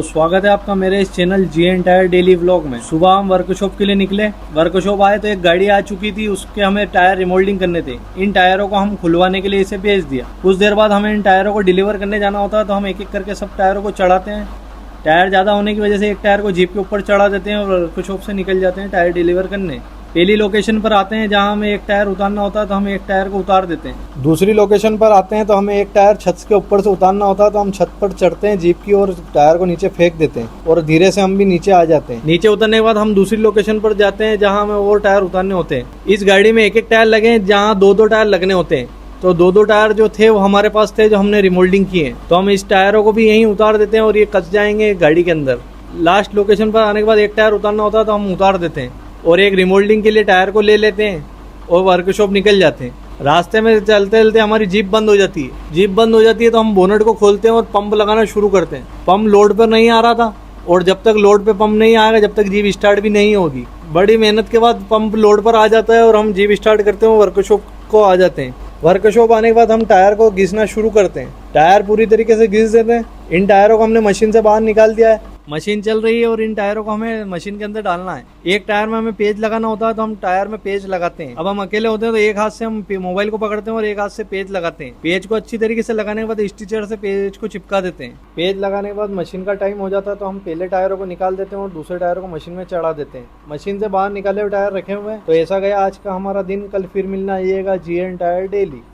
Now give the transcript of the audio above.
तो स्वागत है आपका मेरे इस चैनल जी टायर डेली व्लॉग में। सुबह हम वर्कशॉप के लिए निकले, वर्कशॉप आए तो एक गाड़ी आ चुकी थी, उसके हमें टायर रिमोल्डिंग करने थे। इन टायरों को हम खुलवाने के लिए इसे भेज दिया। कुछ देर बाद हमें इन टायरों को डिलीवर करने जाना होता है, तो हम एक एक करके सब टायरों को चढ़ाते हैं। टायर ज़्यादा होने की वजह से एक टायर को जीप के ऊपर चढ़ा देते हैं और वर्कशॉप से निकल जाते हैं टायर डिलीवर करने। पहली लोकेशन पर आते हैं जहां हमें एक टायर उतारना होता है, तो हम एक टायर को उतार देते हैं। दूसरी लोकेशन पर आते हैं तो हमें एक टायर छत के ऊपर से उतारना होता है, तो हम छत पर चढ़ते हैं जीप की और टायर को नीचे फेंक देते हैं और धीरे से हम भी नीचे आ जाते हैं। नीचे उतरने के बाद हम दूसरी लोकेशन पर जाते हैं जहाँ हमें और टायर उतारने होते हैं। इस गाड़ी में एक एक टायर लगे हैं, जहाँ दो दो टायर लगने होते हैं। तो दो दो टायर जो थे वो हमारे पास थे, जो हमने रिमोल्डिंग किए। तो हम इस टायरों को भी यहीं उतार देते हैं और ये कस जाएंगे गाड़ी के अंदर। लास्ट लोकेशन पर आने के बाद एक टायर उतारना होता है, तो हम उतार देते हैं और एक रिमोल्डिंग के लिए टायर को ले लेते हैं और वर्कशॉप निकल जाते हैं। रास्ते में चलते चलते हमारी जीप बंद हो जाती है। जीप बंद हो जाती है तो हम बोनट को खोलते हैं और पंप लगाना शुरू करते हैं। पंप लोड पर नहीं आ रहा था और जब तक लोड पे पंप नहीं आएगा जब तक जीप स्टार्ट भी नहीं होगी। बड़ी मेहनत के बाद पंप लोड पर आ जाता है और हम जीप स्टार्ट करते हैं, वर्कशॉप को आ जाते हैं। वर्कशॉप आने के बाद हम टायर को घिसना शुरू करते हैं। टायर पूरी तरीके से घिस देते हैं। इन टायरों को हमने मशीन से बाहर निकाल दिया है। मशीन चल रही है और इन टायरों को हमें मशीन के अंदर डालना है। एक टायर में हमें पेज लगाना होता है, तो हम टायर में पेज लगाते हैं। अब हम अकेले होते हैं तो एक हाथ से हम मोबाइल को पकड़ते हैं और एक हाथ से पेज लगाते हैं। पेज को अच्छी तरीके से लगाने के बाद स्टिचर से पेज को चिपका देते हैं। पेज लगाने के बाद मशीन का टाइम हो जाता है, तो हम पहले टायरों को निकाल देते हैं और दूसरे टायरों को मशीन में चढ़ा देते हैं। मशीन से बाहर निकाले हुए टायर रखे हुए हैं। तो ऐसा गया आज का हमारा दिन। कल फिर मिलना आइएगा जी टायर डेली।